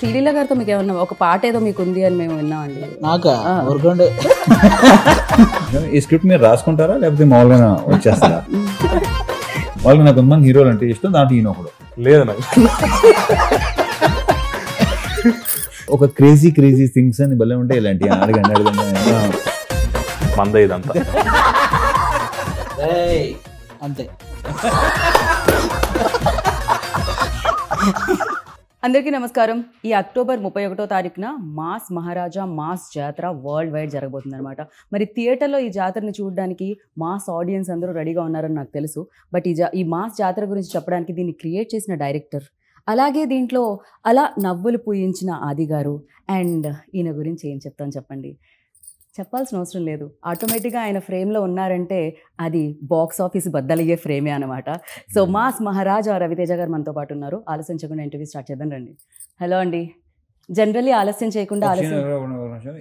శ్రీలీల గారితో మీకు ఏమన్నా ఒక పాట ఏదో మీకు ఉంది అని మేము విన్నామండి. నాకా ఊరుకోండి. ఈ స్క్రిప్ట్ మీరు రాసుకుంటారా లేకపోతే మామూలుగా వచ్చేస్తారా? వాళ్ళకి నాకు కొంతమంది హీరోలు అంటే ఇష్టం, దాంట్లో ఈయన ఒకడు. లేదు నాకు ఒక క్రేజీ క్రేజీ థింగ్స్ అని భలే ఉంటాయి ఇలాంటి. అడగండి మంద ఇదంతా అంతే. అందరికీ నమస్కారం. ఈ అక్టోబర్ 31వ తారీఖున మాస్ మహారాజా మాస్ జాతర వరల్డ్ వైడ్ జరగబోతుంది అనమాట. మరి థియేటర్లో ఈ జాతరని చూడడానికి మాస్ ఆడియన్స్ అందరూ రెడీగా ఉన్నారని నాకు తెలుసు. బట్ ఈ మాస్ జాతర గురించి చెప్పడానికి దీన్ని క్రియేట్ చేసిన డైరెక్టర్, అలాగే దీంట్లో అలా నవ్వులు పూయించిన ఆది గారు, అండ్ ఈయన గురించి ఏం చెప్తాను చెప్పండి. చెప్పాల్సిన అవసరం లేదు. ఆటోమేటిక్గా ఆయన ఫ్రేమ్లో ఉన్నారంటే అది బాక్స్ ఆఫీస్ బద్దలయ్యే ఫ్రేమే అనమాట. సో మాస్ మహారాజా రవితేజ గారు మనతో పాటు ఉన్నారు. ఆలస్యం చేయకుండా ఇంటర్వ్యూ స్టార్ట్ చేద్దాం రండి. హలో అండి. జనరల్లీ ఆలస్యం చేయకుండా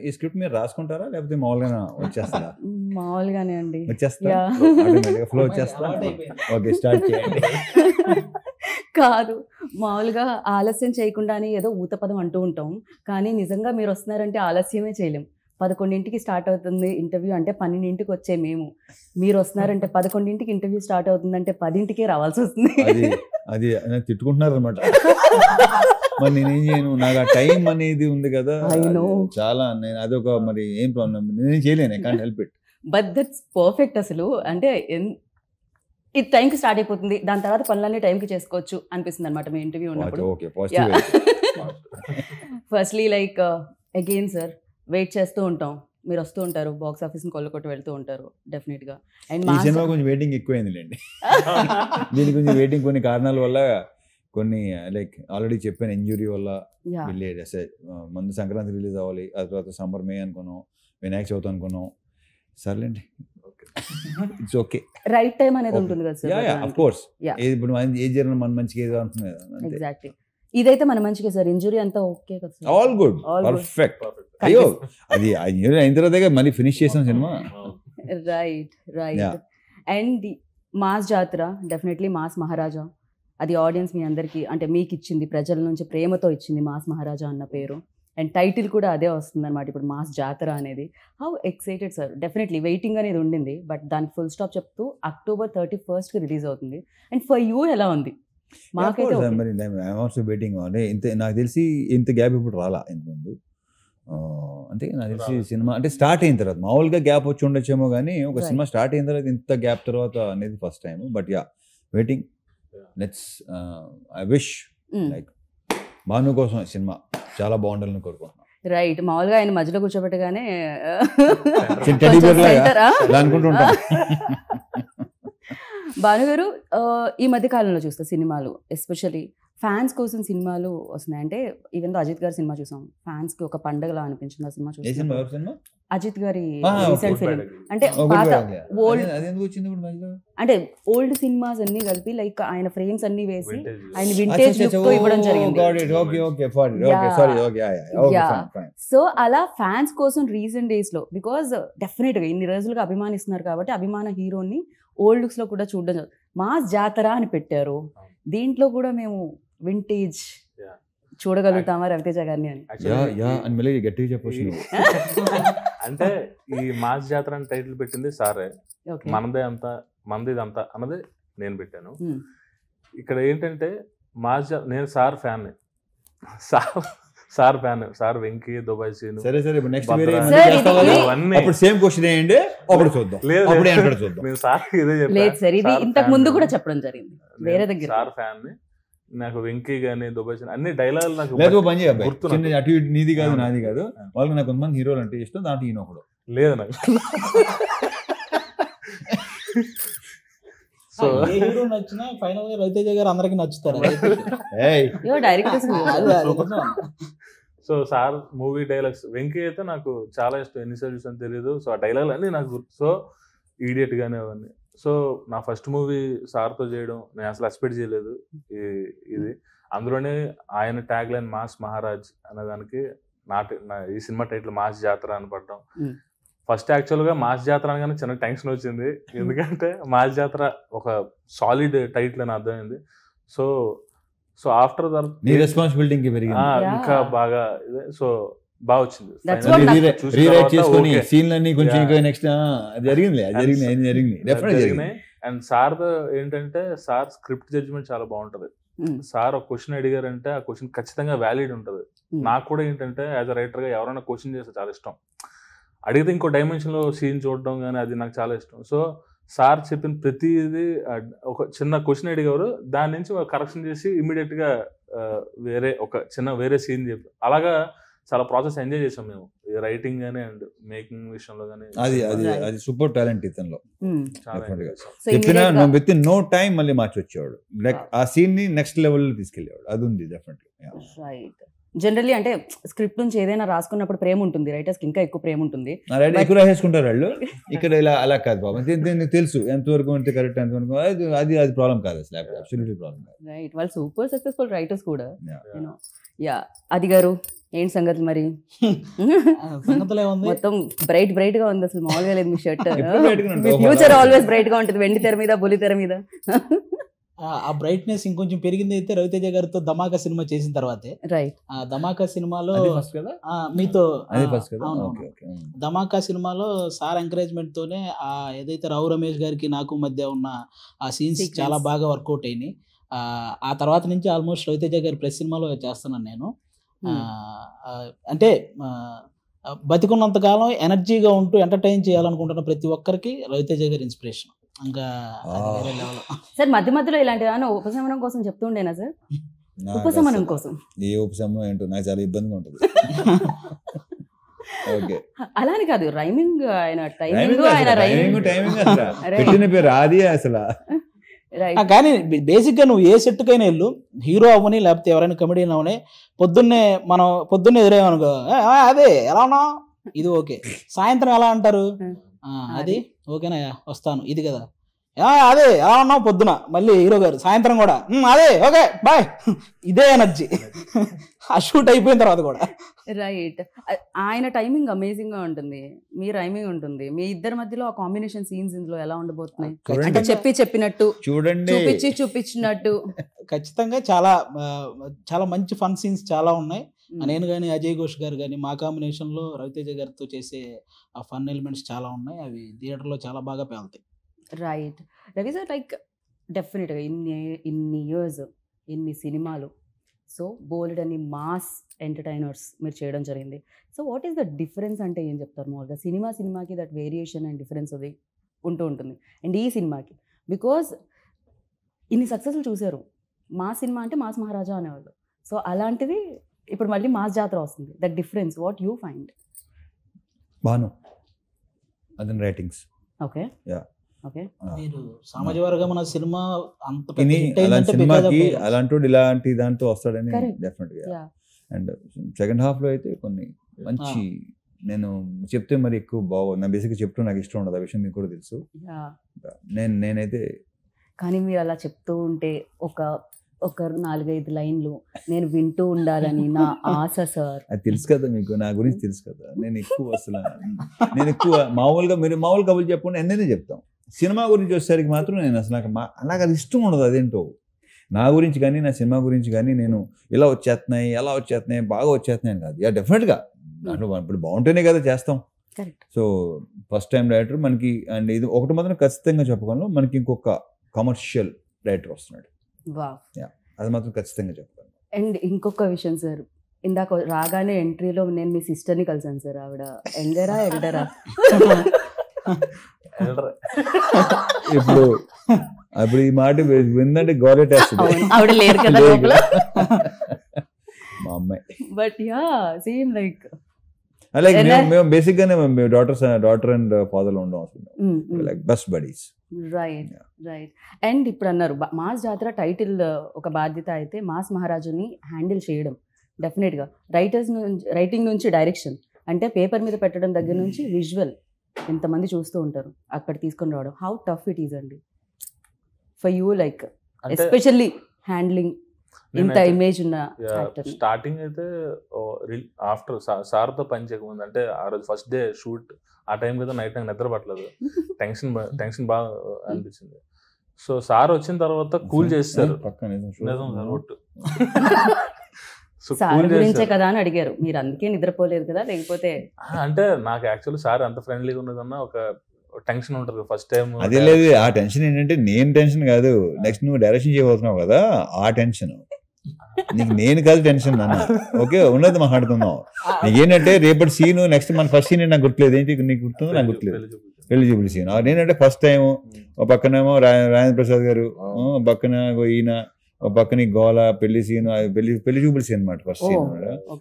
ఈ స్క్రిప్ట్ మీరు రాసుకుంటారా లేకపోతే మామూలుగా వచ్చేస్తారా? మామూలుగానే అండి. ఫ్లో వచ్చేస్తా. ఓకే, స్టార్ట్ చేయండి. కాదు, మామూలుగా ఆలస్యం చేయకుండానే ఏదో ఊతపదం అంటూ ఉంటాం, కానీ నిజంగా మీరు వస్తున్నారంటే ఆలస్యమే చేయలేం. 11ంటికి స్టార్ట్ అవుతుంది ఇంటర్వ్యూ అంటే 12ంటికి వచ్చే మేము, మీరు వస్తున్నారంటే 11ంటికి ఇంటర్వ్యూ స్టార్ట్ అవుతుందంటే 10ంటికే రావాల్సి వస్తుంది. అది తిట్టుకుంటున్నారు అనమాట. మరి నేనేం చేయను, నాకు ఆ టైం అనేది ఉంది కదా చాలా. నేను అదొక మరి ఏం ప్రాబ్లం, నేనేం చేయలేను. I can't help it. But that's perfect. అసలు అంటే ఇది టైంకి స్టార్ట్ అయిపోతుంది, దాని తర్వాత పనులన్నీ టైంకి చేసుకోవచ్చు అనిపిస్తుంది అనమాట మీ ఇంటర్వ్యూ ఉన్నప్పుడు. Firstly like again sir, wait చేస్తూ ఉంటాం, మీరు వస్తూ ఉంటారు, బాక్స్ ఆఫీస్ని కొల్లకొట్టి వెళ్తూ ఉంటారు డెఫినెట్గా. అండ్ ఈ సినిమా కొంచెం వెయిటింగ్ ఎక్కువైందిలేండి. దీని కొంచెం వెయిటింగ్ కొన్ని కారణాల వల్ల, కొన్ని లైక్ ఆల్రెడీ చెప్పాను, ఇంజురీ వల్ల వెళ్ళేది. ముందు సంక్రాంతి రిలీజ్ అవ్వాలి, ఆ తర్వాత సమ్మర్ మే అనుకున్నాం, వినాయక చవితి అనుకున్నాం. సర్లేండి, ఇట్స్ ఓకే. రైట్ టైం అనేది ఉంటుంది కదా సార్. ఆఫ్ కోర్స్, ఇప్పుడు ఏది జరిగిన మన మంచిగా ఏదో అంటున్నారు. ఎగ్జాక్ట్లీ, ఇదైతే మన మంచిగా సార్. ఇంజురీ అంతా ఓకే కదా సార్? All good, perfect. అయ్యో, అది ఇంజురీ అయిన తర్వాత మళ్ళీ ఫినిష్ చేసాం సినిమా. రైట్. అండ్ మాస్ జాతర డెఫినెట్లీ మాస్ మహారాజా, అది ఆడియన్స్ మీ అందరికీ అంటే మీకు ఇచ్చింది, ప్రజల నుంచి ప్రేమతో ఇచ్చింది మాస్ మహారాజా అన్న పేరు. అండ్ టైటిల్ కూడా అదే వస్తుంది అనమాట ఇప్పుడు, మాస్ జాతర అనేది. How excited sir? Definitely waiting అనేది ఉండింది, బట్ దానికి ఫుల్ స్టాప్ చెప్తూ October 31st రిలీజ్ అవుతుంది. అండ్ ఫర్ యూ ఎలా ఉంది? మాకైతే వెయిటింగ్. అంటే నాకు తెలిసి ఇంత గ్యాప్ ఇప్పుడు రాలా ఇంతకుముందు. అంటే నాకు తెలిసి సినిమా అంటే స్టార్ట్ అయిన తర్వాత, మామూలుగా గ్యాప్ వచ్చి ఉండొచ్చేమో కానీ ఒక సినిమా స్టార్ట్ అయిన తర్వాత ఇంత గ్యాప్ తర్వాత అనేది first time. But waiting. Let's I wish like Bhanu కోసం సినిమా చాలా బాగుండాలని కోరుకుంటున్నాను. రైట్. మామూలుగా ఆయన మధ్యలో కూర్చోబెట్టగానే అనుకుంటుంటాను. భానుగారు, ఈ మధ్య కాలంలో చూస్తే సినిమాలు, ఎస్పెషల్లీ ఫ్యాన్స్ కోసం సినిమాలు వస్తున్నాయి. అంటే ఈవెన్ అజిత్ గారి సినిమా చూసాం, ఫ్యాన్స్ కి ఒక పండగలా అనిపించింది ఆ సినిమా చూసి. అజిత్ గారి రీసెంట్ ఫిల్మ్, అంటే పాత అంటే ఓల్డ్ సినిమాస్ అన్ని కలిపి లైక్ ఆయన ఫ్రేమ్స్ అన్ని వేసి ఆయన వింటేజ్ లుక్ ఇవ్వడం జరిగింది. సో అలా ఫ్యాన్స్ కోసం రీసెంట్ డేస్ లో, బికాజ్ డెఫినెట్ గా ఇన్ని రోజులుగా అభిమానిస్తున్నారు కాబట్టి అభిమాన హీరోని ఓల్డ్ లుక్స్ లో కూడా చూడడం. మాస్ జాతర అని పెట్టారు, దీంట్లో కూడా మేము వింటేజ్ చూడగలుగుతామా రవితేజ గారిని అని గట్టిగా చెప్పొచ్చు. అంటే ఈ మాస్ జాతర అని టైటిల్ పెట్టింది సారే. మనదిదంతా అన్నది నేను పెట్టాను. ఇక్కడ ఏంటంటే నేను sir fan, sir fan, sir Venky, Dubai scene. సరే నెక్స్ట్ సేమ్ క్వశ్చన్ ఏంటి అప్పుడు చూద్దాం. నేను సార్ ఇదే చెప్పాను, ఇంతకు ముందు కూడా చెప్పడం జరిగింది వేరే దగ్గర. సార్ ఫ్యాన్, నాకు వెంకీ గానీ దుబాయ్ సీన్ అన్ని డైలాగులు నాకు పని. అటు ఇటు నీది కాదు నాది కాదు, వాళ్ళకి నాకు కొంతమంది హీరోలు అంటే ఇష్టం, దాంట్లో ఈయన ఒకడు. లేదు నాకు. సో హీరో నచ్చినా ఫైనల్ గా రవితేజ గారు అందరికి నచ్చుతారు. So sir movie dialogues, Venky అయితే నాకు చాలా ఇష్టం, ఎన్నిసార్లు చూసాను తెలియదు. సో ఆ డైలాగులు అన్నీ నాకు గుర్తు. సో ఈడియట్ గానే అవన్నీ. సో నా ఫస్ట్ మూవీ సార్తో చేయడం నేను అసలు ఎక్స్పెక్ట్ చేయలేదు. ఇది అందులోనే ఆయన ట్యాగ్ లైన్ మాస్ మహారాజ్ అనేదానికి ఈ సినిమా టైటిల్ మాస్ జాతర అని పడ్డం. ఫస్ట్ యాక్చువల్గా మాస్ జాతర అనగానే చిన్న టెన్షన్ వచ్చింది, ఎందుకంటే మాస్ జాతర ఒక సాలిడ్ టైటిల్ అని అర్థమైంది. సో సో ఆఫ్టర్ నీ రెస్పాన్సిబిలిటీ పెరిగింది. ఇంకా బాగా సో బాగా వచ్చింది. That's what రీరైట్ చేసుకొని సీన్లన్నీ కొంచెం ఇంకా నెక్స్ట్ జరిగింది డెఫినెట్ జరిగినాయి. అండ్ సార్ ఏంటంటే సార్ స్క్రిప్ట్ జడ్జ్మెంట్ చాలా బాగుంటది. సార్ ఒక క్వశ్చన్ అడిగారంటే ఆ క్వశ్చన్ ఖచ్చితంగా వ్యాలిడ్ ఉంటది. నాకు కూడా ఏంటంటే యాజ్ అ రైటర్ గా ఎవరైనా క్వశ్చన్ చేస్తే చాలా ఇష్టం. అడిగితే ఇంకో డైమెన్షన్ లో సీన్ చూడడం కానీ అది నాకు చాలా ఇష్టం. సో సార్ చెప్పిన ప్రతిదీ ఒక చిన్న క్వశ్చన్ అడిగారు, దాని నుంచి కరెక్షన్ చేసి ఇమీడియట్ గా వేరే సీన్ చెప్పి అలాగా చాలా ప్రాసెస్ ఎంజాయ్ చేసాం మేము రైటింగ్ గానీ అండ్ మేకింగ్ విషయంలో కానీ. అది సూపర్ టాలెంట్ ఇతనిలో. చాలా చెప్పినా విత్ ఇన్ నో టైం మళ్ళీ మార్చి వచ్చేవాడు, లైక్ ఆ సీన్ ని నెక్స్ట్ లెవెల్ లో తీసుకెళ్లేవాడు. అది ఉంది డెఫినెట్లీ. జనరల్లీ అంటే స్క్రిప్ట్ నుంచి ఏదైనా రాసుకున్నప్పుడు ప్రేమ ఉంటుంది, రైటర్స్ కి ఇంకా ఎక్కువ ప్రేమ ఉంటుంది, ఎక్కువ రాసేసుకుంటారు వాళ్ళు. ఇక్కడ ఇలా అలా కాదు బాబు, దీనికి తెలుసు ఎంతవరకు అంటే కరెక్ట్, ఎంతవరకు అది ప్రాబ్లం కాదు అసలు, అబ్సల్యూట్లీ ప్రాబ్లం కాదు. రైట్, వాళ్ళు సూపర్ సక్సెస్ఫుల్ రైటర్స్ కూడా. అది గారు ఏంటి సంగతి మరి? మొత్తం బ్రైట్ గా ఉంది, అసలు మామూలుగా లేదు మీ షర్ట్. ఫ్యూచర్ ఆల్వేస్ బ్రైట్ గా ఉంటుంది, వెండి తెర మీద బుల్లి తెర మీద. ఆ బ్రైట్నెస్ ఇంకొంచెం పెరిగింది అయితే రవితేజ గారితో ధమాకా సినిమా చేసిన తర్వాతే. రైట్, ఆ ధమాకా సినిమాలో మీతో ధమాకా సినిమాలో సార్ ఎంకరేజ్మెంట్ తోనే ఏదైతే రావు రమేష్ గారికి నాకు మధ్య ఉన్న ఆ సీన్స్ చాలా బాగా వర్కౌట్ అయినాయి. ఆ తర్వాత నుంచి ఆల్మోస్ట్ రవితేజ గారి ప్రెస్ సినిమాలో చేస్తున్నాను నేను. అంటే బతికున్నంత కాలం ఎనర్జీగా ఉంటూ ఎంటర్టైన్ చేయాలనుకుంటున్న ప్రతి ఒక్కరికి రవితేజ గారి ఇన్స్పిరేషన్. ఇంకా సార్ మధ్య మధ్యలో ఇలాంటి ఉపశమనం కోసం చెప్తూ ఉండేనా సార్? ఉపశమనం కోసం ఏ ఉపశమనం ఏంటో నాకు చాలా ఇబ్బందిగా ఉంటుంది. అలాని కాదు, రైమింగ్ ఆయన టైమింగ్ పెట్టిన పేరు అది అసలు. కానీ బేసిక్ గా నువ్వు ఏ సెట్ కైనా వెళ్ళు, హీరో అవ్వని లేకపోతే ఎవరైనా కమెడియన్ అవని, పొద్దున్నే ఎదురేమనుకో అదే ఎలా ఉన్నా ఇది ఓకే, సాయంత్రం ఎలా అంటారు అది ఓకేనా వస్తాను ఇది కదా, అదే ఎలా ఉన్నావు పొద్దున, మళ్ళీ హీరో గారు సాయంత్రం కూడా అదే ఓకే బాయ్, ఇదే ఎనర్జీ ఆ షూట్ అయిపోయిన తర్వాత కూడా. రైట్, ఆయన టైమింగ్ అమేజింగ్ గా ఉంటుంది, మీ రైమింగ్ ఉంటుంది, మీ ఇద్దరి మధ్యలో ఆ కాంబినేషన్ సీన్స్ ఇందులో ఎలా ఉండబోతున్నాయి? అంటే చెప్పినట్టు చూడండి, చూపించినట్టు ఖచ్చితంగా చాలా మంచి ఫన్ సీన్స్ చాలా ఉన్నాయి. నేను కానీ అజయ్ ఘోష్ గారు కానీ మా కాంబినేషన్ లో రవితేజ గారితో చేసే ఆ ఫన్ ఎలిమెంట్స్ చాలా ఉన్నాయి, అవి థియేటర్ లో చాలా బాగా పేలుతాయి. రైట్, రవి సార్ లైక్ డెఫినెట్గా ఇన్ని ఇయర్స్, ఇన్ని సినిమాలు, సో బోల్డ్ అని మాస్ ఎంటర్టైనర్స్ మీరు చేయడం జరిగింది. So what is the difference అంటే ఏం చెప్తారు? మామూలుగా సినిమాకి దట్ వేరియేషన్ అండ్ డిఫరెన్స్ అది ఉంటుంది, అండ్ ఈ సినిమాకి బికాజ్ ఇన్ని సక్సెస్లు చూశారు, మాస్ సినిమా అంటే మాస్ మహారాజా అనేవాళ్ళు, సో అలాంటిది ఇప్పుడు మళ్ళీ మాస్ జాతర వస్తుంది, that difference what you find? Bhanu అదన్ రైటింగ్స్. ఓకే ఓకే, మీరు సామాజిక వర్గం అన్న సినిమా అంత సినిమాకి అలాంటి ఇలాంటి దాంతో వస్తాడని డెఫినెట్ గా. అండ్ సెకండ్ హాఫ్ లో అయితే కొన్ని మంచి, నేను చెప్తే మరి ఎక్కువ బాగుంది, నా బేసిక్గా చెప్తూ నాకు ఇష్టం ఉండదు, ఆ విషయం మీకు కూడా తెలుసు. నేనైతే కానీ మీరు అలా చెప్తూ ఉంటే ఒక 4-5 లైన్లు నేను వింటూ ఉండాలని నా ఆశ సార్. అది తెలుసు కదా మీకు, నా గురించి తెలుసు కదా. నేను ఎక్కువ మామూలుగా మీరు మామూలు కబుర్లు చెప్పకుండా ఎన్నైనా చెప్తాం, సినిమా గురించి వచ్చేసరికి మాత్రం నేను అసలు నాకు అది ఇష్టం ఉండదు. అదేంటో నా గురించి కానీ నా సినిమా గురించి కానీ నేను ఇలా వచ్చేస్తున్నాయి ఎలా వచ్చేస్తున్నాయి బాగా వచ్చేస్తున్నాయి అని కాదు. డెఫినెట్గా దాంట్లో ఇప్పుడు బాగుంటేనే కదా చేస్తాం. సో ఫస్ట్ టైం డైరెక్టర్ మనకి, అండ్ ఇది ఒకటి మాత్రం ఖచ్చితంగా చెప్పుకోను, మనకి ఇంకొక కమర్షియల్ డైరెక్టర్ వస్తున్నాడు, అది మాత్రం ఖచ్చితంగా చెప్తాను. అండ్ ఇంకొక విషయం సార్, ఇందాక రాగానే ఎంట్రీలో నేను మీ సిస్టర్ని కలిసాను సార్, ఆవిడ ఎల్డరా ఇప్పుడు ఈ మాట విందంటే గౌరవ ఆవిడ లేరు కదా మా అమ్మాయి. బట్ యా సేమ్ లైక్ మేము బేసిక్ గానే డాటర్ అండ్ ఫాదర్ లో ఉండడం like best buddies. Right. And ఇప్పుడు అన్నారు మాస్ జాతర టైటిల్ ఒక బాధ్యత అయితే మాస్ మహారాజుని హ్యాండిల్ చేయడం డెఫినెట్గా రైటింగ్ నుంచి డైరెక్షన్, అంటే పేపర్ మీద పెట్టడం దగ్గర నుంచి విజువల్ ఎంతమంది చూస్తూ ఉంటారు అక్కడ తీసుకొని రావడం, హౌ టఫ్ ఇట్ ఈజ్ అండి for you, like especially handling ఇంత ఇమేజ్ ఉన్న యాక్టర్? స్టార్టింగ్ అయితే ఆఫ్టర్ సార్తో పని చేయకముందు, అంటే ఆ రోజు ఫస్ట్ డే షూట్ ఆ టైం కదా, నైట్ నాకు నిద్ర పట్టలేదు, టెన్షన్ బాగా అనిపించింది. సో సార్ వచ్చిన తర్వాత కూల్ చేస్తారు. పక్కన నిజం సార్ ఒట్టు. సో సార్ కూల్ గురించే చేస్తారు. కదా అని అడిగారు, మీరు అందుకే నిద్రపోలేదు కదా, లేకపోతే అంటే నాకు యాక్చువల్లీ సార్ అంత ఫ్రెండ్లీగా ఉన్నదన్న ఒక టెన్షన్ ఉంటుంది ఫస్ట్ టైం. అదే లేదు, ఆ టెన్షన్ ఏంటంటే నేను టెన్షన్ కాదు, నెక్స్ట్ నువ్వు డైరెక్షన్ చేయబోతున్నావు కదా ఆ టెన్షన్. నీకు నేను కాదు టెన్షన్ అన్న, ఓకే ఉన్నది మాట్లాడుతున్నావు. నీకేంటంటే రేపటి సీన్ నెక్స్ట్ మన ఫస్ట్ సీన్ నాకు గుర్తులేదు, ఏంటి నీకు గుర్తుందో నాకు గుర్తులేదు, పెళ్లి చూపులు సీన్. నేనంటే ఫస్ట్ టైం ఒక పక్కనేమో రాజేంద్ర ప్రసాద్ గారు, పక్కన ఈయన, ఒక పక్కన గోల పెళ్లి సీన్, పెళ్లి చూపులు సీన్ అనమాట ఫస్ట్ సీన్.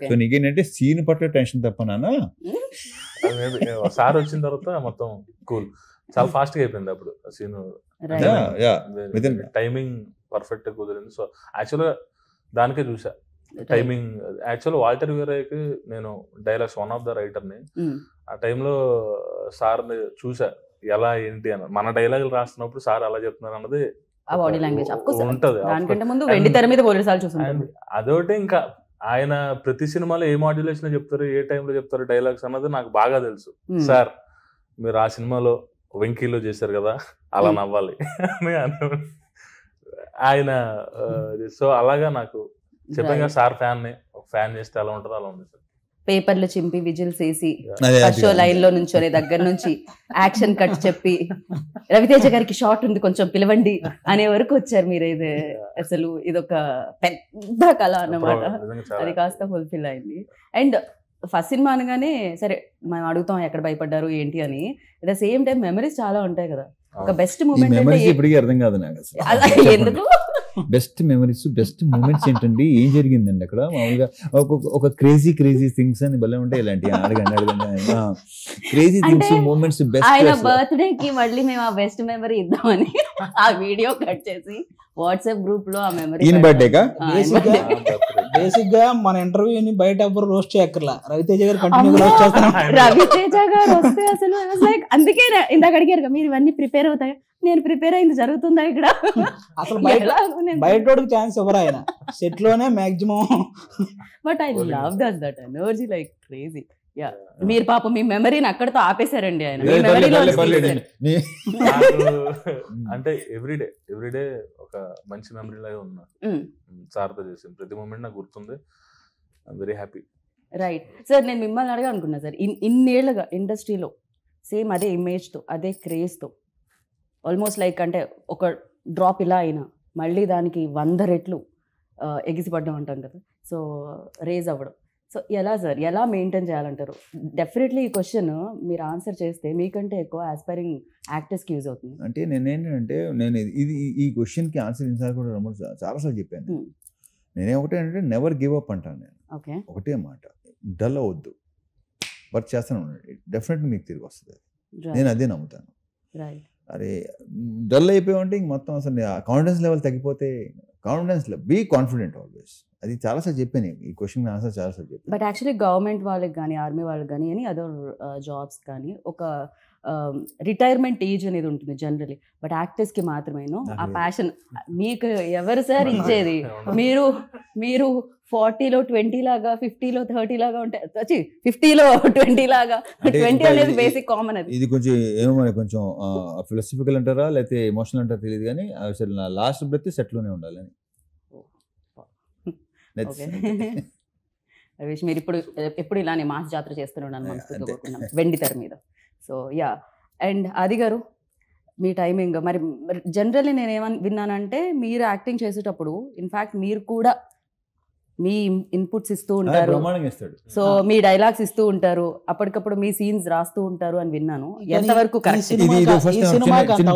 సో నీకేంటంటే సీన్ పట్ల టెన్షన్ తప్ప నాన్న. సార్ వచ్చిన తర్వాత మొత్తం కూల్, చాలా ఫాస్ట్ గా అయిపోయింది అప్పుడు సీన్. టైమింగ్ పర్ఫెక్ట్ గా కుదిరింది. సో యాక్చువల్గా దానికే చూసా టైమింగ్. యాక్చువల్ వాల్టర్ వీరయ్యకి నేను డైలాగ్స్ వన్ ఆఫ్ ద రైటర్ని. ఆ టైంలో సార్ని చూసా ఎలా ఏంటి అని. మన డైలాగులు రాస్తున్నప్పుడు సార్ అలా చెప్తున్నారు అన్నది ఆ బాడీ లాంగ్వేజ్ ఉంటది. దానికంటే ముందు వెండి తెర మీద పోలీసాలు చూసాను. అదొకటి, ఇంకా ఆయన ప్రతి సినిమాలో ఏ మాడ్యులేషన్ చెప్తారు, ఏ టైంలో చెప్తారు డైలాగ్స్ అన్నది నాకు బాగా తెలుసు. సార్ మీరు ఆ సినిమాలో వెంకీలో చేశారు కదా, అలా నవ్వాలి అని ఆయన. సో అలాగా నాకు చెప్పాను కదా సార్ ఫ్యాన్ చేస్తే ఎలా ఉంటుందో అలా ఉంది సార్. పేపర్లు చింపి విజిల్స్ వేసి ఫస్ట్ షో లైన్ లో నుంచొని దగ్గర నుంచి యాక్షన్ కట్ చెప్పి రవితేజ గారికి షార్ట్ ఉంది కొంచెం పిలవండి అనే వరకు వచ్చారు మీరు. ఇది అసలు ఇదొక పెద్ద కళ అన్నమాట. అది కాస్త ఫుల్ఫిల్ అయింది. అండ్ ఫస్ట్ సినిమా అనగానే సరే మనం అడుగుతాం ఎక్కడ భయపడ్డారు ఏంటి అని, at the same time memories చాలా ఉంటాయి కదా. ఒక బెస్ట్ మూమెంట్ ఇప్పటికీ అర్థం కాదు నాకు ఎందుకు. బెస్ట్ మెమరీస్, బెస్ట్ మూమెంట్స్ ఏంటండి, ఏం జరిగిందండి అక్కడ? మామూలుగా ఒక క్రేజీ థింగ్స్ అని భలే ఉంటాయి ఇలాంటి. అడగండి క్రేజీ థింగ్స్ మూమెంట్స్. ఆయన బర్త్డే కి మళ్ళీ మేము ఆ బెస్ట్ మెమరీ ఇద్దామని ఆ వీడియో కట్ చేసి వాట్సాప్ గ్రూప్ లో ఆ మెమరీ. ఈయన బర్త్డేకా? బేసిక్ గా మన ఇంటర్వ్యూని బయట ఎవ్వరు రోస్ట్ చేయక్కర్లా, రవితేజ గారు కంటిన్యూ రోస్ట్ చేస్తాం. రవితేజ గారు వస్తే అసలు లైక్ అందుకే ఇందాక అడిగారు మీరు ఇవన్నీ ప్రిపేర్ అవుతాయి. నేను ప్రిపేర్ అయింది జరుగుతుందా ఇక్కడ? అసలు బయటోడికి ఛాన్స్ ఇవ్వరు ఆయన, సెట్ లోనే maximum. But I love that energy like crazy. Yeah మీరు పాపం మీ మెమరీని అక్కడతో ఆపేశారండి ఆయన. అంటే ఎవ్రీడే ఒక మంచి మెమరీ లాగా ఉన్నా సార్తో చేసింది. ప్రతి మూమెంట్ నాకు గుర్తుంది. I'm very happy. Right sir, నేను మిమ్మల్ని అడగా అనుకున్నా సార్, ఇన్నేళ్లుగా ఇండస్ట్రీలో సేమ్ అదే ఇమేజ్తో అదే క్రేజ్తో ఆల్మోస్ట్ లైక్ అంటే ఒక డ్రాప్ ఇలా అయినా మళ్ళీ దానికి 100 రెట్లు ఎగిసిపడ్డం అంటాం కదా, సో రేజ్ అవ్వడం. సో ఎలా సార్, ఎలా మెయింటైన్ చేయాలంటారు? డెఫినెట్లీ ఈ క్వశ్చన్ మీరు ఆన్సర్ చేస్తే మీకంటే ఎక్కువ ఆస్పైరింగ్ యాక్టర్స్కి యూజ్ అవుతుంది. అంటే నేనేంటంటే ఈ క్వశ్చన్కి ఆన్సర్ ఇన్సార్ కూడా చాలాసార్లు చెప్పాను. నేనేమంటే నెవర్ గివ్ అప్ అంటాను నేను. ఓకే, ఒకటే మాట, డల్ అవ్వద్దు, వర్క్ చేస్తాను ఉండండి, డెఫినెట్లీ మీకు తిరిగి వస్తుంది. నేను అదే నమ్ముతాను. రైట్. అరే డల్ అయిపోయామంటే ఇంక మొత్తం అసలు కాన్ఫిడెన్స్ లెవెల్ తగ్గిపోతే, కాన్ఫిడెన్స్ బీ కాన్ఫిడెంట్ ఆల్వేస్. అది చాలాసార్లు చెప్పాను, ఈ క్వశ్చన్ ఆన్సర్ చాలాసార్లు చెప్పాను. బట్ యాక్చువల్లీ గవర్నమెంట్ వాళ్ళకి కానీ ఆర్మీ వాళ్ళకి కానీ ఎనీ అదర్ జాబ్స్ కానీ ఒక రిటైర్మెంట్ ఏజ్ అనేది ఉంటుంది జనరలీ, బట్ యాక్టర్స్కి మాత్రమేను ఆ ప్యాషన్. మీకు ఎవరు సార్ ఇచ్చేది? మీరు 40లో 20 లాగా, 50లో 30 లాగా ఉంటాయి, 50లో 20 లాగా. 20 అనేది బేసిక్ కామన్. అది ఇది కొంచెం ఏమో కొంచెం ఫిలాసఫికల్ అంటారా లేకపోతే ఎమోషనల్ అంటారా తెలియదు కానీ అసలు నా లాస్ట్ బ్రెత్ సెట్లోనే ఉండాలని. రవీష్, మీరు ఎప్పుడు ఇలానే మాస్ జాతర చేస్తున్నాను మనస్ఫూర్తిగా కోరుకున్నాం వెండి తెర మీద. సో యా, అండ్ ఆది గారు మీ టైమింగ్ మరి జనరల్లీ నేను ఏమని విన్నానంటే మీరు యాక్టింగ్ చేసేటప్పుడు ఇన్ఫ్యాక్ట్ మీరు కూడా మీ ఇన్పుట్స్ ఇస్తూ ఉంటారు, సో మీ డైలాగ్స్ ఇస్తూ ఉంటారు, అప్పటికప్పుడు మీ సీన్స్ రాస్తూ ఉంటారు అని విన్నాను. ఎంతవరకు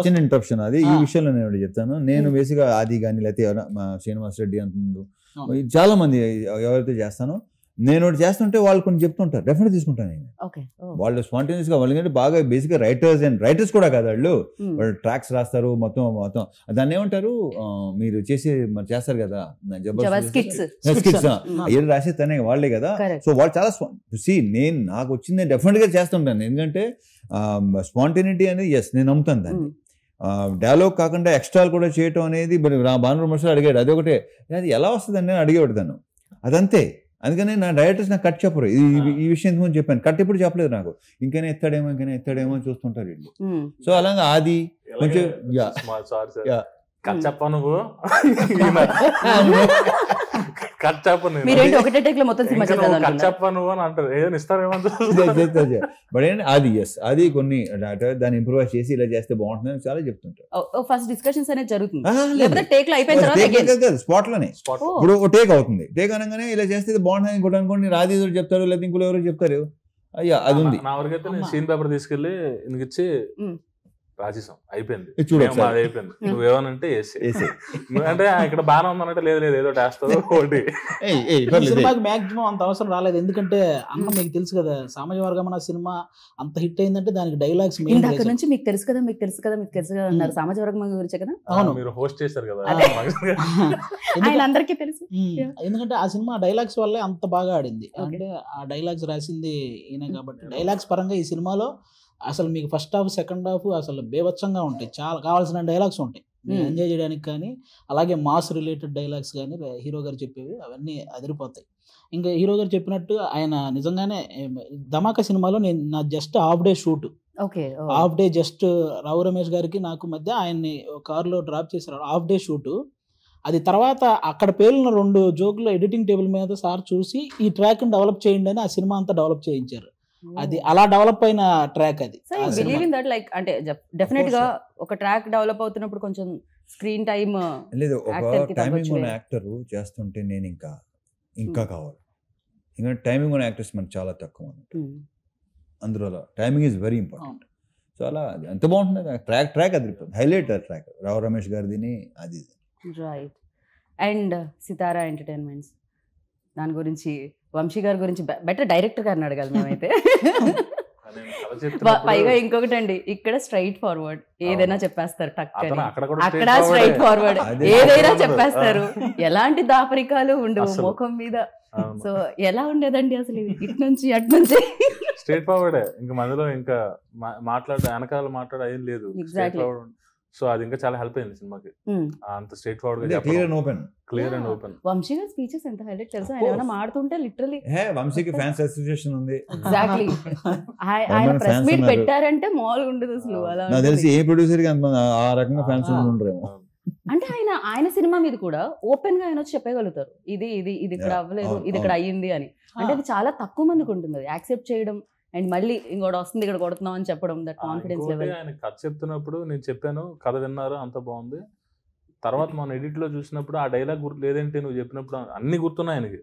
చిన్న ఇంటరప్షన్ అది ఈ విషయంలో నేను చెప్తాను. నేను బేసిక్గా ఆది కానీ లేకపోతే శ్రీనివాస్ రెడ్డి అంత ముందు చాలా మంది ఎవరైతే చేస్తానో నేను ఒకటి చేస్తుంటే వాళ్ళు కొన్ని చెప్తుంటారు, డెఫినెట్ తీసుకుంటాను నేను. వాళ్ళు స్పాంటేనియస్ గా వాళ్ళు బాగా బేసిక్గా రైటర్స్ కూడా కాదు, వాళ్ళు ట్రాక్స్ రాస్తారు మొత్తం దాన్ని ఏమంటారు మీరు చేస్తారు కదా ఏది రాసే తనే వాళ్ళే కదా. సో వాళ్ళు చాలా నాకు వచ్చింది డెఫినెట్ గా చేస్తుంటాను, ఎందుకంటే స్పాంటేనిటీ అనేది ఎస్ నేను నమ్ముతాను దాన్ని. డైలాగ్ కాకుండా ఎక్స్ట్రా కూడా చేయటం అనేది భాను విమర్శలు అడిగాడు, అది ఒకటే అది ఎలా వస్తుందని నేను అడిగేవాడు. అదంతే అందుకని నా డైరెక్టర్స్ నాకు కట్ చెప్పరు. ఈ విషయం ఇంతకుముందు చెప్పాను, కట్ ఇప్పుడు చెప్పలేదు నాకు. ఇంకైనా ఎత్తాడేమో అని చూస్తుంటారు వీళ్ళు. సో అలాగా ఆది కొంచెం కట్ చెప్పా నువ్వు కట్ చెప్ప మీరేంటి ఒకటే టేక్ లో మొత్తం సినిమా కట్ చెప్పా నువ్వు అని అంటారు, ఏదైనా ఇస్తారేమో. బట్ ఏంటి అది అది కొన్ని దాన్ని ఇంప్రూవైజ్ చేసి ఇలా చేస్తే బాగుంటుంది చాలా చెప్తుంటారు. ఫస్ట్ డిస్కషన్స్ అనేది జరుగుతుంది, టేక్ లో అయిపోయిన తర్వాత స్పాట్ లోనే. ఇప్పుడు ఒక టేక్ అవుతుంది, టేక్ అనగానే ఇలా చేస్తే బాగుంటుంది ఇంకోటి అనుకోండి, రాధి చెప్తారు లేదా ఇంకోటి ఎవరు చెప్తారు, అయ్యా అది ఉంది. నా వరకైతే నేను సీన్ పేపర్ తీసుకెళ్లి ఇచ్చి రాసేసాం, అయిపోయింది, అది అయిపోయింది, నువ్వేమనంటే అంటే ఇక్కడ బాగా ఉందనంటే లేదు లేదు ఏదో వేస్తావు ఒకటి. సినిమాకి మాక్సిమం అంత అవసరం రాలేదు, ఎందుకంటే అన్న మీకు తెలుసు కదా సామాజిక వర్గం అన్న సినిమా అంత హిట్ అయిందంటే దానికి డైలాగ్స్ అక్కడ నుంచి మీకు తెలుసు కదా అన్నారు, సామాజిక వర్గం గురించి కదా. అవును, మీరు హోస్ట్ చేశారు కదా, అందరికీ తెలుసు. ఎందుకంటే ఆ సినిమా డైలాగ్స్ వల్లే అంత బాగా ఆడింది, అంటే ఆ డైలాగ్స్ రాసింది ఈయన కాబట్టి. డైలాగ్స్ పరంగా ఈ సినిమాలో అసలు మీకు ఫస్ట్ హాఫ్ సెకండ్ హాఫ్ అసలు బేభత్సంగా ఉంటాయి, చాలా కావాల్సిన డైలాగ్స్ ఉంటాయి ఎంజాయ్ చేయడానికి. కానీ అలాగే మాస్ రిలేటెడ్ డైలాగ్స్ కానీ హీరో గారు చెప్పేవి అవన్నీ అదిరిపోతాయి. ఇంకా హీరో గారు చెప్పినట్టు ఆయన నిజంగానే ధమాకా సినిమాలో నేను నా just half day shoot, half day just Rao Ramesh గారికి నాకు మధ్య ఆయన్ని కారులో డ్రాప్ చేశారు, హాఫ్ డే షూట్. అది తర్వాత అక్కడ పేలిన 2 జోకులు ఎడిటింగ్ టేబుల్ మీద సార్ చూసి ఈ ట్రాక్ని డెవలప్ చేయండి అని ఆ సినిమా అంతా డెవలప్ చేయించారు. అది అలా డెవలప్ అయిన ట్రాక్ అది. లైక్ అంటే డెఫినెట్ గా ఒక ట్రాక్ డెవలప్ అవుతున్నప్పుడు కొంచెం స్క్రీన్ టైమ్ లేదు, ఒక టైమింగ్ ఉన్న యాక్టర్ చేస్తుంటే నేను ఇంకా కావాలి. ఇంకా టైమింగ్ ఉన్న యాక్టర్స్ మనకు చాలా తక్కువ అన్నట్టు, అందులో timing is very important. So అలా ఎంత బాగుంటుంది ట్రాక్ అది హైలైట్ ట్రాక్ రావు రమేష్ గారిది అది. రైట్. అండ్ సితారా ఎంటర్టైన్మెంట్స్ దాని గురించి వంశీ గారి గురించి బెటర్ డైరెక్టర్ గారిని అడగాలి మేమైతే. పైగా ఇంకొకటి అండి, ఇక్కడ స్ట్రైట్ ఫార్వర్డ్ ఏదైనా చెప్పేస్తారు, అక్కడ స్ట్రైట్ ఫార్వర్డ్ ఏదైనా చెప్పేస్తారు, ఎలాంటి దాపరికాలు ఉండవు ముఖం మీద. సో ఎలా ఉండేదండి అసలు ఇటు నుంచి అటు నుంచి స్ట్రైట్ ఫార్వర్డే, ఇంకా మధ్యలో ఇంకా వెనకాల మాట్లాడే ఏం లేదు. సో అది ఇంకా చాలా హెల్ప్ అయింది సినిమాకి, అంత స్ట్రైట్ ఫార్వర్డ్ గా క్లియర్ అండ్ ఓపెన్. వంశీ గారి స్పీచెస్ ఎంత హైలైట్ తెలుసా, ఆయన ఏమైనా మాడుతుంటే లిటరల్లీ వంశీకి ఫ్యాన్స్ అసోసియేషన్ ఉంది. ఎగ్జాక్ట్లీ, ఆయన ప్రెస్ మీట్ పెట్టారంటే మామూలుగా ఉండదు అసలు. అలా నాకు తెలిసి ఏ ప్రొడ్యూసర్ కి ఆ రకంగా ఫ్యాన్స్ ఉండరేమో. అంటే ఆయన సినిమా మీద కూడా ఓపెన్ గా ఆయన వచ్చి చెప్పగలుగుతారు, ఇది ఇక్కడ అవ్వలేదు, ఇది ఇక్కడ అయ్యింది అని. అంటే అది చాలా తక్కువ మందికి ఉంటుంది అది యాక్సెప్ట్ చేయడం, అండ్ మళ్ళీ ఇంకోటి వస్తుంది ఇక్కడ కొడుతున్నాం అని చెప్పడం. That confidence level. ఆయన కథ చెప్తున్నప్పుడు నేను చెప్పాను, కథ విన్నారు అంత బాగుంది, తర్వాత మనం ఎడిట్ లో చూసినప్పుడు ఆ డైలాగ్ గుర్తు లేదేంటి నువ్వు చెప్పినప్పుడు అన్ని గుర్తున్నాయి ఆయనకి,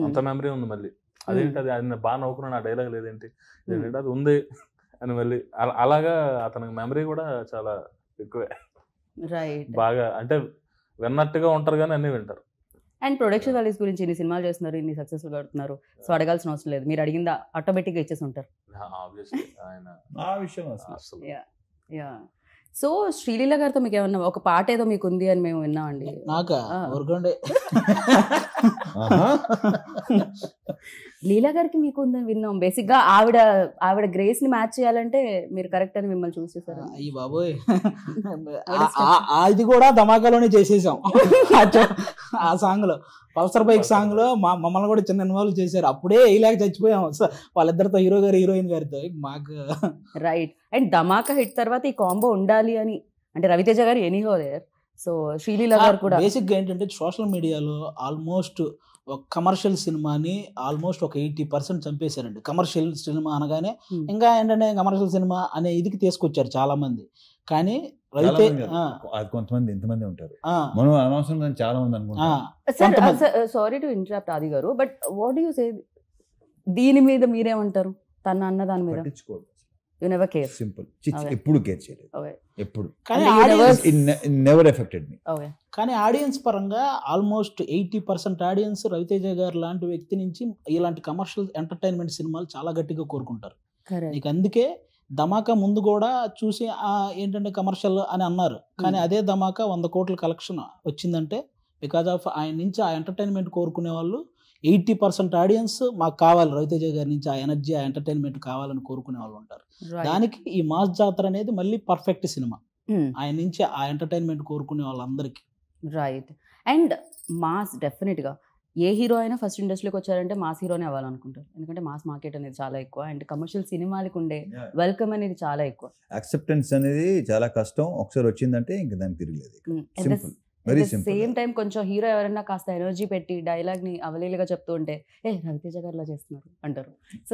అంత మెమరీ ఉంది. మళ్ళీ అదేంటి అది ఆయన బాగా నవ్వుకున్నాను, ఆ డైలాగ్ లేదేంటి అది ఉంది అని మళ్ళీ అలాగా అతనికి మెమరీ కూడా చాలా ఎక్కువే. రైట్, బాగా అంటే విన్నట్టుగా ఉంటారు కానీ అన్ని వింటారు. అండ్ ప్రొడక్షన్ వాల్యూస్ గురించి ఇన్ని సినిమాలు చేస్తున్నారు, ఇన్ని సక్సెస్ఫుల్ కడుతున్నారు, సో అడగాల్సిన అవసరం లేదు, మీరు అడిగిందా ఆటోమేటిక్గా ఇచ్చేసి ఉంటారు. సో శ్రీలీల గారితో మీకు ఏమన్నా ఒక పాట ఏదో మీకు ఉంది అని మేము విన్నామండి. లీలా గారికి మీకు ఉందని విన్నాం. బేసిక్ గా ఆవిడ గ్రేస్ ని మ్యాచ్ చేయాలంటే మీరు కరెక్ట్ అని మిమ్మల్ని చూస్ చేశారు. అయ్యి బాబోయ్, అది కూడా ధమాకాలోనే చేసేసాం. ఆ సాంగ్ లో, పల్సర్ బైక్ సాంగ్ లో మమ్మల్ని కూడా చిన్న ఇన్వాల్వ్ చేశారు. అప్పుడే ఇలాగ చచ్చిపోయాం వాళ్ళిద్దరితో, హీరో గారు హీరోయిన్ గారితో. మాకు రైట్. అండ్ ధమాకా హిట్ తర్వాత ఈ కాంబో ఉండాలి అని అంటే రవితేజ గారు ఎనీహో దేర్, సో శ్రీలీల గారు కూడా. బేసిక్ గా ఏంటంటే సోషల్ మీడియాలో ఆల్మోస్ట్ ఒక కమర్షియల్ సినిమాని ఆల్మోస్ట్ ఒక 80% చంపేశారండి. కమర్షియల్ సినిమా అనగానే ఇంకా ఏంటంటే కమర్షియల్ సినిమా అనే ఇదికి తీసుకొచ్చారు చాలా మంది. కానీ కొంతమంది ఎంతమంది ఉంటారు, మనం అనవసరం చాలా మంది అనుకుంటాం. సారీ టు ఇంటరప్ట్ ఆది గారు, బట్ వాట్ యు సే దీని మీద మీరేమంటారు? తన అన్న దాని మీద యు నెవర్ కేర్. సింపుల్, ఎప్పుడు కేర్ చేయలేదు ఎప్పుడు. నెవర్ ఎఫెక్టెడ్ మీ. కానీ ఆడియన్స్ పరంగా ఆల్మోస్ట్ 80% ఆడియన్స్ రవితేజ గారు లాంటి వ్యక్తి నుంచి ఇలాంటి కమర్షియల్ ఎంటర్టైన్మెంట్ సినిమాలు చాలా గట్టిగా కోరుకుంటారు. నీకు అందుకే ధమాకా ముందు కూడా చూసి ఏంటంటే కమర్షియల్ అని అన్నారు, కానీ అదే ధమాకా 100 కోట్ల కలెక్షన్ వచ్చిందంటే బికాజ్ ఆఫ్ ఆయన నుంచి ఆ ఎంటర్టైన్మెంట్ కోరుకునే వాళ్ళు 80% ఆడియన్స్ మాకు కావాలి, రవితేజ గారి నుంచి ఆ ఎనర్జీ ఆ ఎంటర్టైన్మెంట్ కావాలని కోరుకునే వాళ్ళు ఉంటారు. దానికి ఈ మాస్ జాతర అనేది మళ్ళీ పర్ఫెక్ట్ సినిమా, ఆయన నుంచి ఆ ఎంటర్టైన్మెంట్ కోరుకునే వాళ్ళందరికీ. రైట్. అండ్ మాస్ డెఫినెట్గా ఏ హీరో అయినా ఫస్ట్ ఇండస్ట్రీకి వచ్చారంటే మాస్ హీరోనే అవ్వాలనుకుంటారు, ఎందుకంటే మాస్ మార్కెట్ అనేది చాలా ఎక్కువ అండ్ కమర్షియల్ సినిమాలకు ఉండే వెల్కమ్ అనేది చాలా ఎక్కువ. యాక్సెప్టెన్స్ అనేది చాలా కష్టం, ఒకసారి వచ్చిందంటే ఇంకా దానికి తిరగలేదు. Simple, very simple. Same time కొంచెం హీరో ఎవరైనా కాస్త ఎనర్జీ పెట్టి డైలాగ్ ని అవలీలుగా చెప్తూ ఉంటే రవితేజ గారిలా చేస్తున్నారు అంటారు. సో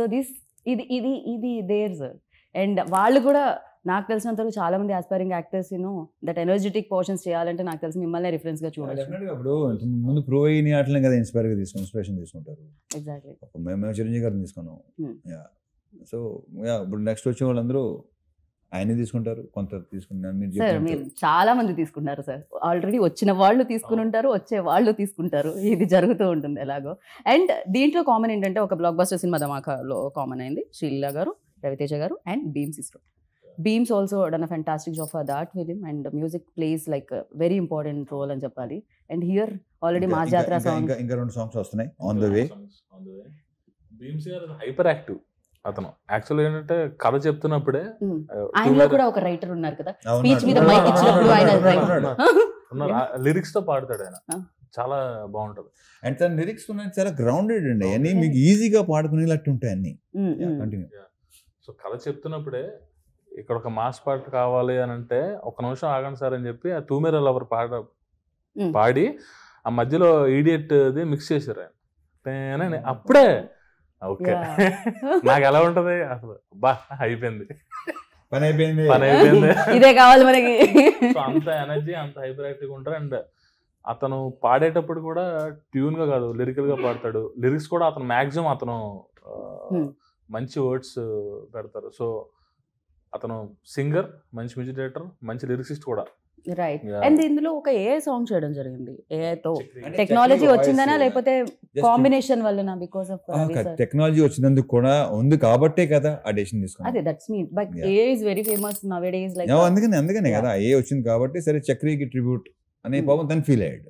ఇది ఇది ఇది దేర్ సార్. అండ్ వాళ్ళు కూడా నాకు తెలిసినంత వరకు చాలా మంది aspiring actors that energetic portions చేయాలంటే నాకు తెలిసి మిమ్మల్ని రిఫరెన్స్ గా చూడొచ్చు. ఇప్పుడు ముందు ప్రో అయిన అట్లనే కదా ఇన్స్పిరేషన్ తీసుకుంటారు. ఎగ్జాక్ట్లీ. మేము చిరంజీవి గారిని తీసుకున్నాం. సో ఇప్పుడు నెక్స్ట్ వచ్చే వాళ్ళందరూ ఆయనే తీసుకుంటారు, కొంత తీసుకుంటారు. సార్ మీరు చాలా మంది తీసుకుంటారు సార్, ఆల్రెడీ వచ్చిన వాళ్ళు తీసుకుని ఉంటారు, వచ్చే వాళ్ళు తీసుకుంటారు, ఇది జరుగుతూ ఉంటుంది ఎలాగో. అండ్ దీంట్లో కామన్ ఏంటంటే ఒక బ్లాక్ బస్టర్ సినిమా ధమాకాలో కామన్ అయింది, శ్రీలీల గారు, రవితేజ గారు అండ్ బీమ్స్ ఇస్రో. Beams also done a fantastic job for that film and music plays like a very important role అని చెప్పాలి. And here already Mass Jatra song ఇంకా 2 songs వస్తున్నాయి ఆన్ ద వే. బీమ్స్ గారు హైపర్ యాక్టివ్ అతను. యాక్చువల్గా ఏంటంటే కథ చెప్తున్నప్పుడే ఆయనలో కూడా ఒక రైటర్ ఉన్నారు కదా, స్పీచ్ మీద మైక్ ఇచ్చినప్పుడు ఆయన లిరిక్స్ తో పాడతాడు ఆయన, చాలా బాగుంటది. అండ్ తన లిరిక్స్ ఉన్నాయి చాలా గ్రౌండెడ్ అండి, అన్ని మీకు ఈజీగా పాడుకునేటట్టు ఉంటాయి అన్ని. కంటిన్యూ. సో కథ చెప్తున్నప్పుడే ఇక్కడ ఒక మాస్ పాట కావాలి అని అంటే ఒక నిమిషం ఆగండి సార్ అని చెప్పి ఆ తూమెర లవర్ పాడి ఆ మధ్యలో ఈడియట్ ది మిక్స్ చేశారు ఆయన. అప్పుడే ఓకే నాకు ఎలా ఉంటది అసలు, బా అయిపోయింది, పని అయిపోయింది, ఇదే కావాలి మనకి. సో అంత ఎనర్జీ, అంత హైపర్ యాక్టివ్ ఉంటారు. అండ్ అతను పాడేటప్పుడు కూడా ట్యూన్ గా కాదు, లిరికల్ గా పాడతాడు. లిరిక్స్ కూడా అతను మాక్సిమం అతను మంచి వర్డ్స్ పెడతారు. సో అతను సింగర్, మంచి మ్యూజిక్ డైరెక్టర్, మంచి లిరిసిస్ట్ కూడా. రైట్. అండ్ ఇందులో ఒక ఏ సాంగ్ చేయడం జరిగింది, ఏతో టెక్నాలజీ వచ్చిందనా లేకపోతే కాంబినేషన్ వల్లనా? బికాజ్ ఆఫ్ టెక్నాలజీ వచ్చినందుకు కూడా ఉంది కాబట్టే కదా ఆ డెసిషన్ తీసుకున్నాం. అదే that's mean, but A is very famous నౌడేస్ like. అందుకనే కదా ఏ వచ్చింది కాబట్టి సరే చక్రికి ట్రిబ్యూట్ అనే పాపం తను ఫీల్ అయ్యాడు.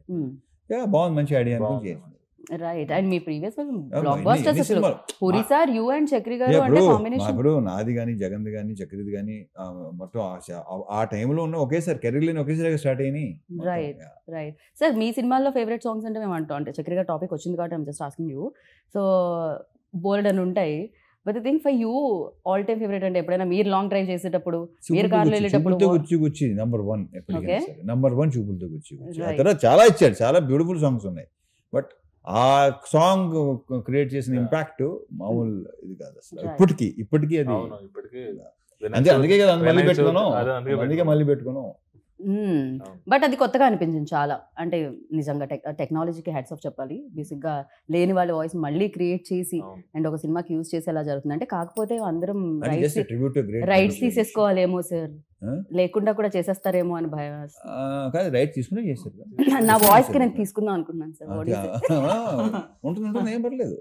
బాగుంది, మంచి ఐడియా అనుకుని చేసింది. రైట్. అండ్ మీ ప్రీవియస్ బ్లాక్ బస్టర్స్ అసలు Puri sir, you and Chakri గారు అంటే కాంబినేషన్. ఇప్పుడు నాది కానీ జగన్ కానీ చక్రిది కానీ మొత్తం ఆ టైంలో ఉన్న ఒకేసారి కెరీర్ ఒకేసారి స్టార్ట్ అయినాయి. Right right. సార్ మీ సినిమాల్లో ఫేవరెట్ సాంగ్స్ అంటే మేము అంటాం, అంటే చక్రి గారు టాపిక్ వచ్చింది కాబట్టి I'm just asking you. So bold అని ఉంటాయి, but I think for you all time favourite అంటే ఎప్పుడైనా మీరు లాంగ్ డ్రైవ్ చేసేటప్పుడు, మీరు కార్లో వెళ్ళేటప్పుడు గుచ్చి నంబర్ 1 చూపులతో గుచ్చి. ఆ తర్వాత చాలా ఇచ్చాడు, చాలా బ్యూటిఫుల్ సాంగ్స్ ఉన్నాయి. బట్ ఆ సాంగ్ క్రియేట్ చేసిన ఇంపాక్ట్ మామూలు ఇది కాదు అసలు. ఇప్పటికీ అది అందుకే కదా మళ్ళీ పెట్టుకున్నాం. బట్ అది కొత్తగా అనిపించింది చాలా. అంటే నిజంగా టెక్నాలజీకి హ్యాట్స్ ఆఫ్ చెప్పాలి. బేసిక్ గా లేని వాళ్ళ వాయిస్ మళ్ళీ క్రియేట్ చేసి అండ్ ఒక సినిమాకి యూజ్ చేసి ఎలా జరుగుతుంది అంటే, కాకపోతే అందరం రైట్స్ తీసేసుకోవాలేమో సార్, లేకుండా కూడా చేసేస్తారేమో అని భయం. రైట్ తీసుకునే చేస్తారు. నా వాయిస్ కి నేను తీసుకుందాం అనుకున్నాను సార్. ఉంటుంది, ఏం పర్లేదు.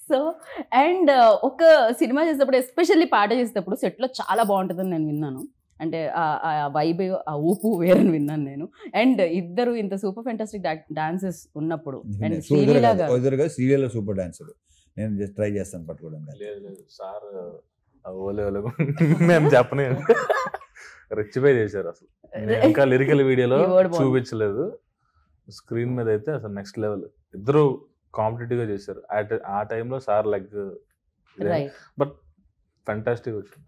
సో అండ్ ఒక సినిమా చేసేటప్పుడు, ఎస్పెషల్లీ పాట చేసేటప్పుడు సెట్లో చాలా బాగుంటుందని నేను విన్నాను. అంటే ఆ వైబ్, ఆ ఊపు వేరని విన్నాను నేను. అండ్ ఇద్దరు ఇంత సూపర్ ఫెంటాస్టిక్ డాన్సెస్ ఉన్నప్పుడు, అండ్ శ్రీలీల సూపర్ డాన్సర్, నేను జస్ట్ ట్రై చేస్తాను పట్టుకోవడం. సార్ మేము చెప్పనే రెచ్చిపై చేశారు అసలు. ఇంకా లిరికల్ వీడియోలో చూపించలేదు, స్క్రీన్ మీద అయితే అసలు నెక్స్ట్ లెవెల్. ఇద్దరు కాంపిటేటివ్ గా చేశారు ఆ టైంలో. సార్ లైక్ బట్ ఫెంటాస్టిక్ వచ్చింది.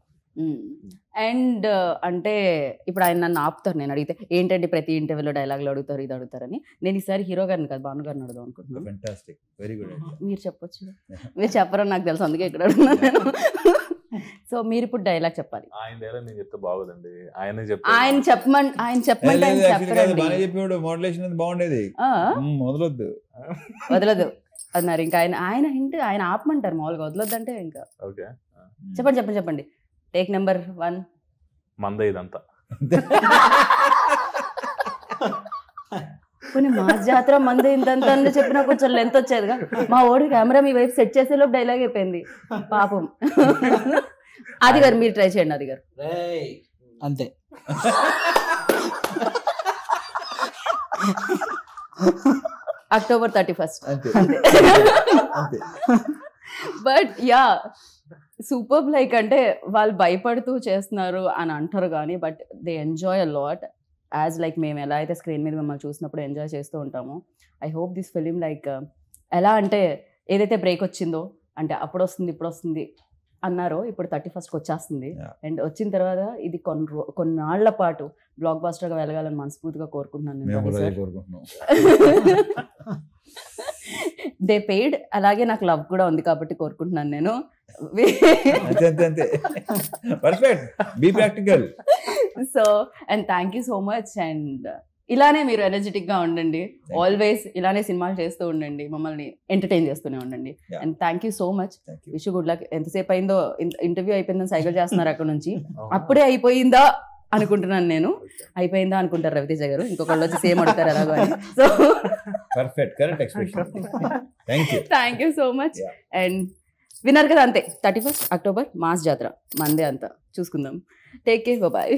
అండ్ అంటే ఇప్పుడు ఆయన నన్ను ఆపుతారు, నేను అడిగితే ఏంటంటే ప్రతి ఇంటర్వ్యూలో డైలాగులు అడుగుతారు, ఇది అడుగుతారని. నేను ఈసారి హీరో గారిని కాదు, భాను గారిని అడుగుదాం అనుకుంటున్నాను. మీరు చెప్పొచ్చు, మీరు చెప్పరని నాకు తెలుసు, అందుకే ఇక్కడ అడుగుతున్నాను నేను. సో మీరు ఇప్పుడు డైలాగ్ చెప్పాలి. ఆయన డైలాగ్ నేను చెప్తే బాగోదండి, ఆయన చెప్పమంటే వదలదు అన్నారు. ఇంకా ఆయన ఆపమంటారు మామూలుగా, వదలొద్దు అంటే ఇంకా. చెప్పండి టేక్ నెంబర్ 1. మందే ఇదంతా. కొన్ని మాస్ జాతర మందే ఇంతంత అని చెప్పినా కొంచెం లెంత్ వచ్చేదిగా. మా ఓడి కెమెరా మీ వైపు సెట్ చేసేలోపు డైలాగ్ అయిపోయింది పాపం. అది గారు మీరు ట్రై చేయండి. అది గారు అంతే. అక్టోబర్ 31 అంతే. But yeah super. లైక్ అంటే వాళ్ళు భయపడుతూ చేస్తున్నారు అని అంటారు కానీ, but they enjoy a lot. As like మేము ఎలా అయితే స్క్రీన్ మీద మిమ్మల్ని చూసినప్పుడు ఎంజాయ్ చేస్తూ ఉంటామో, I hope this film like ఎలా అంటే ఏదైతే బ్రేక్ వచ్చిందో అంటే అప్పుడు వస్తుంది ఇప్పుడు వస్తుంది అన్నారో ఇప్పుడు 31st వచ్చేస్తుంది. అండ్ వచ్చిన తర్వాత ఇది కొన్నాళ్ల పాటు బ్లాక్ బాస్టర్గా వెళ్ళగాలని మనస్ఫూర్తిగా కోరుకుంటున్నాను. దే పెయిడ్, అలాగే నాకు లవ్ కూడా ఉంది కాబట్టి కోరుకుంటున్నాను నేను. So and thank you so much. And ఇలానే మీరు ఎనర్జెటిక్ గా ఉండండి, ఆల్వేస్ ఇలానే సినిమాలు చేస్తూ ఉండండి, మమ్మల్ని ఎంటర్టైన్ చేస్తూనే ఉండండి. And thank you so much. Wish good luck. ఎంతసేపు అయిందో, ఇంటర్వ్యూ అయిపోయిందని సైకిల్ చేస్తున్నారు అక్కడ నుంచి. అప్పుడే అయిపోయిందా అనుకుంటున్నాను నేను. అయిపోయిందా అనుకుంటారు రవితేజ గారు, ఇంకొకళ్ళు వచ్చి సేమ్ అడుగుతారు ఎలాగో అని. So thank you so much. And విన్నారు కదా, అంతే 31st అక్టోబర్ మాస్ జాతర మందే అంతా చూసుకుందాం. Take care, bye.